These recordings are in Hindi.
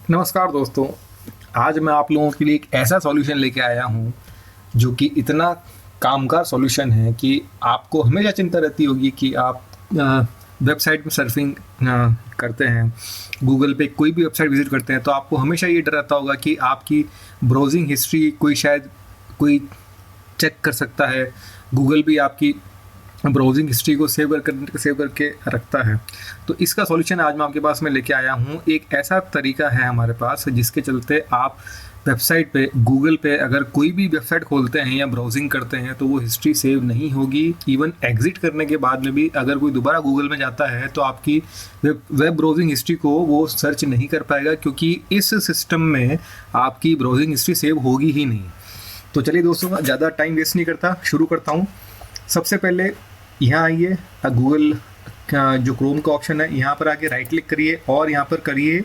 नमस्कार दोस्तों। आज मैं आप लोगों के लिए एक ऐसा सॉल्यूशन लेके आया हूँ जो कि इतना कामगार सॉल्यूशन है कि आपको हमेशा चिंता रहती होगी कि आप वेबसाइट में सर्फिंग करते हैं, गूगल पे कोई भी वेबसाइट विजिट करते हैं तो आपको हमेशा ये डर रहता होगा कि आपकी ब्राउजिंग हिस्ट्री कोई चेक कर सकता है। गूगल भी आपकी ब्राउजिंग हिस्ट्री को सेव करके रखता है। तो इसका सॉल्यूशन आज मैं आपके पास में लेके आया हूँ। एक ऐसा तरीका है हमारे पास जिसके चलते आप वेबसाइट पे गूगल पे अगर कोई भी वेबसाइट खोलते हैं या ब्राउजिंग करते हैं तो वो हिस्ट्री सेव नहीं होगी। इवन एग्जिट करने के बाद में भी अगर कोई दोबारा गूगल में जाता है तो आपकी वेब ब्राउजिंग हिस्ट्री को वो सर्च नहीं कर पाएगा, क्योंकि इस सिस्टम में आपकी ब्राउजिंग हिस्ट्री सेव होगी ही नहीं। तो चलिए दोस्तों, ज़्यादा टाइम वेस्ट नहीं करता, शुरू करता हूँ। सबसे पहले यहाँ आइए, गूगल का जो क्रोम का ऑप्शन है यहाँ पर आके राइट क्लिक करिए और यहाँ पर करिए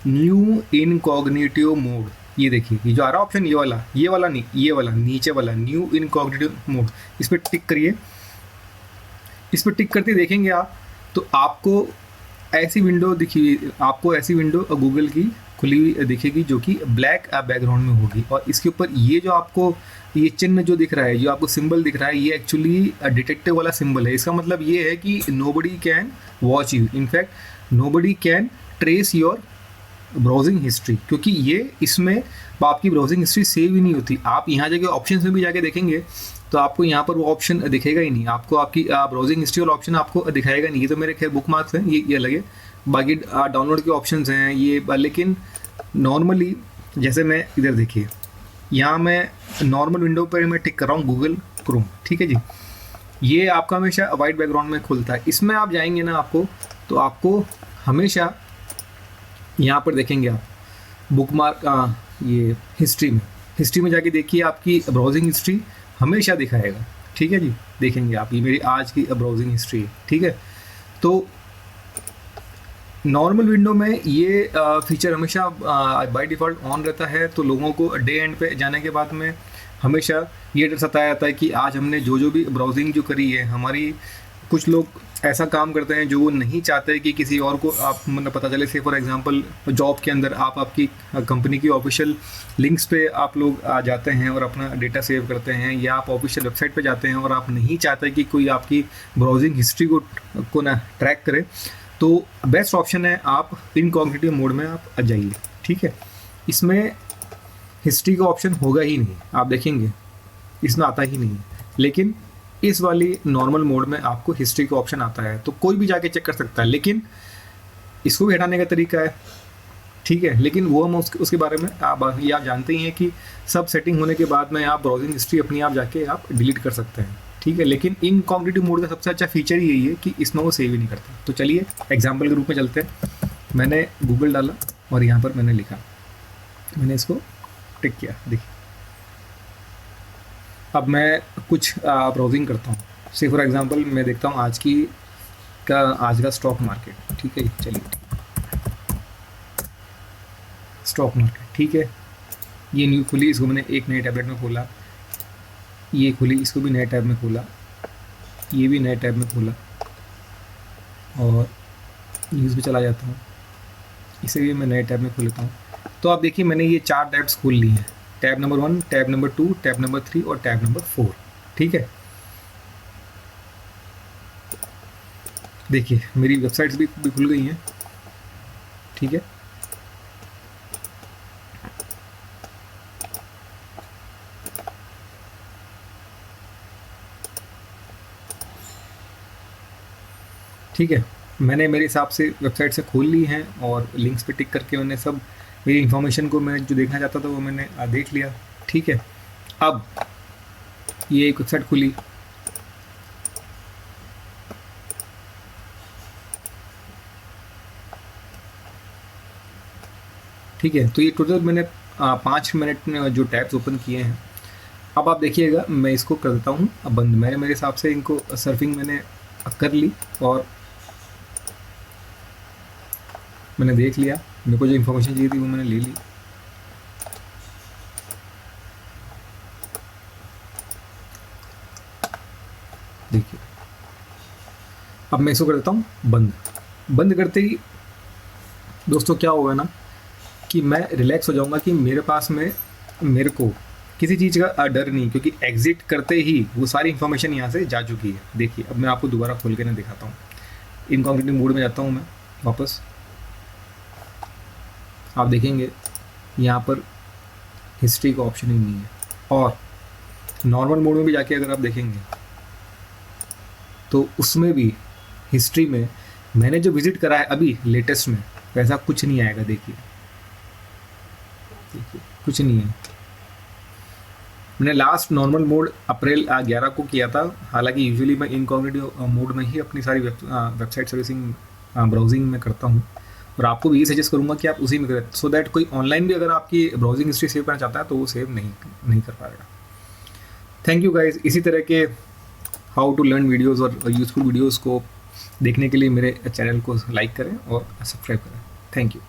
न्यू इनकॉग्निटिव मोड। ये देखिए, ये जो आ रहा ऑप्शन, ये वाला नहीं, ये वाला नीचे वाला न्यू इनकॉग्निटिव मोड, इस पर टिक करिए। इस पर टिक करते देखेंगे आप तो आपको ऐसी विंडो गूगल की खुली हुई दिखेगी जो कि ब्लैक बैकग्राउंड में होगी। और इसके ऊपर ये जो आपको ये चिन्ह जो दिख रहा है, जो आपको सिंबल दिख रहा है, ये एक्चुअली डिटेक्टिव वाला सिंबल है। इसका मतलब ये है कि nobody can watch you, in fact nobody can trace your browsing history, क्योंकि ये इसमें आपकी ब्राउजिंग हिस्ट्री सेव ही नहीं होती। आप यहाँ जाके ऑप्शन में भी जाके देखेंगे तो आपको यहाँ पर वो ऑप्शन दिखेगा ही नहीं, आपको आपकी ब्राउजिंग हिस्ट्री वाला ऑप्शन आपको दिखाएगा नहीं। ये तो मेरे खैर बुक मार्क्स हैं, ये अलग है, बाकी डाउनलोड के ऑप्शंस हैं ये। लेकिन नॉर्मली जैसे मैं इधर देखिए, यहाँ मैं नॉर्मल विंडो पर मैं टिक कर रहा हूँ गूगल क्रोम, ठीक है जी। ये आपका हमेशा वाइट बैकग्राउंड में खुलता है। इसमें आप जाएंगे ना तो आपको हमेशा यहाँ पर देखेंगे आप बुक मार्क, ये हिस्ट्री में जाके देखिए, आपकी ब्राउजिंग हिस्ट्री हमेशा दिखाएगा, ठीक है जी। देखेंगे आप, ये मेरी आज की ब्राउजिंग हिस्ट्री है, ठीक है। तो नॉर्मल विंडो में ये फीचर हमेशा बाय डिफ़ॉल्ट ऑन रहता है, तो लोगों को डे एंड पे जाने के बाद में हमेशा ये डर सताया जाता है कि आज हमने जो भी ब्राउजिंग जो करी है हमारी, कुछ लोग ऐसा काम करते हैं जो वो नहीं चाहते कि किसी और को आप मतलब पता चले। से फॉर एग्जांपल जॉब के अंदर आप आपकी कंपनी की ऑफिशियल लिंक्स पे आप लोग आ जाते हैं और अपना डेटा सेव करते हैं, या आप ऑफिशियल वेबसाइट पे जाते हैं और आप नहीं चाहते कि कोई आपकी ब्राउजिंग हिस्ट्री को ना ट्रैक करे, तो बेस्ट ऑप्शन है आप इनकॉग्निटिव मोड में आप आ जाइए, ठीक है। इसमें हिस्ट्री का ऑप्शन होगा ही नहीं, आप देखेंगे इसमें आता ही नहीं। लेकिन इस वाली नॉर्मल मोड में आपको हिस्ट्री का ऑप्शन आता है, तो कोई भी जाके चेक कर सकता है। लेकिन इसको भी हटाने का तरीका है, ठीक है। लेकिन वो हम उसके बारे में ये आप जानते ही हैं कि सब सेटिंग होने के बाद में आप ब्राउजिंग हिस्ट्री अपनी आप जाके आप डिलीट कर सकते हैं, ठीक है। लेकिन इनकॉग्निटिव मोड का सबसे अच्छा फीचर ही यही है कि इसमें वो सेव ही नहीं करता। तो चलिए एग्जाम्पल के रूप में चलते हैं। मैंने गूगल डाला और यहाँ पर मैंने लिखा, मैंने इसको टिक किया, देखिए। अब मैं कुछ ब्राउजिंग करता हूँ, से फॉर एग्जांपल मैं देखता हूँ आज का स्टॉक मार्केट, ठीक है। चलिए स्टॉक मार्केट, ठीक है। ये न्यू खुली, इसको मैंने एक नए टैबलेट में खोला, ये खुली, इसको भी नए टैब में खोला, ये भी नए टैब में खोला, और न्यूज़ पे चला जाता हूँ, इसे भी मैं नए टैब में खोल लेता हूँ। तो आप देखिए मैंने ये 4 टैब्स खोल ली हैं, tab number 1, tab number 2, tab number 3 और टैब नंबर 4, ठीक है। देखिए मेरी वेबसाइट्स भी खुल गई हैं, ठीक है। ठीक है, मैंने मेरे हिसाब से वेबसाइट से खोल ली हैं और लिंक्स पे टिक करके मैंने सब मेरी इन्फॉर्मेशन को मैं जो देखना चाहता था वो मैंने देख लिया, ठीक है। अब ये एक वेबसाइट खुली, ठीक है। तो ये टोटल मैंने 5 मिनट में जो टैब्स ओपन किए हैं। अब आप देखिएगा मैं इसको कर देता हूँ अब बंद। मेरे हिसाब से इनको सर्फिंग मैंने कर ली और मैंने देख लिया, मेरे को जो इन्फॉर्मेशन चाहिए थी वो मैंने ले ली। देखिए अब मैं इसको कर देता हूँ बंद। बंद करते ही दोस्तों क्या होगा ना कि मैं रिलैक्स हो जाऊँगा कि मेरे पास में मेरे को किसी चीज़ का डर नहीं, क्योंकि एग्ज़िट करते ही वो सारी इन्फॉर्मेशन यहाँ से जा चुकी है। देखिए अब मैं आपको दोबारा खोल के ना दिखाता हूँ। इनकॉग्निटिव मोड में जाता हूँ मैं वापस। आप देखेंगे यहाँ पर हिस्ट्री का ऑप्शन ही नहीं है, और नॉर्मल मोड में भी जाके अगर आप देखेंगे तो उसमें भी हिस्ट्री में मैंने जो विजिट करा है अभी लेटेस्ट में, वैसा कुछ नहीं आएगा। देखिए कुछ नहीं है। मैंने लास्ट नॉर्मल मोड अप्रैल 11 को किया था। हालांकि यूजुअली मैं इनकॉग्निटिव मोड में ही अपनी सारी वेबसाइट सर्विसिंग ब्राउजिंग में करता हूँ, और आपको भी ये सजेस्ट करूँगा कि आप उसी में करें, सो दैट कोई ऑनलाइन भी अगर आपकी ब्राउजिंग हिस्ट्री सेव करना चाहता है तो वो सेव नहीं कर पाएगा। Thank you guys. इसी तरह के हाउ टू लर्न वीडियोज़ और यूज़फुल वीडियोज़ को देखने के लिए मेरे चैनल को लाइक करें और सब्सक्राइब करें। Thank you.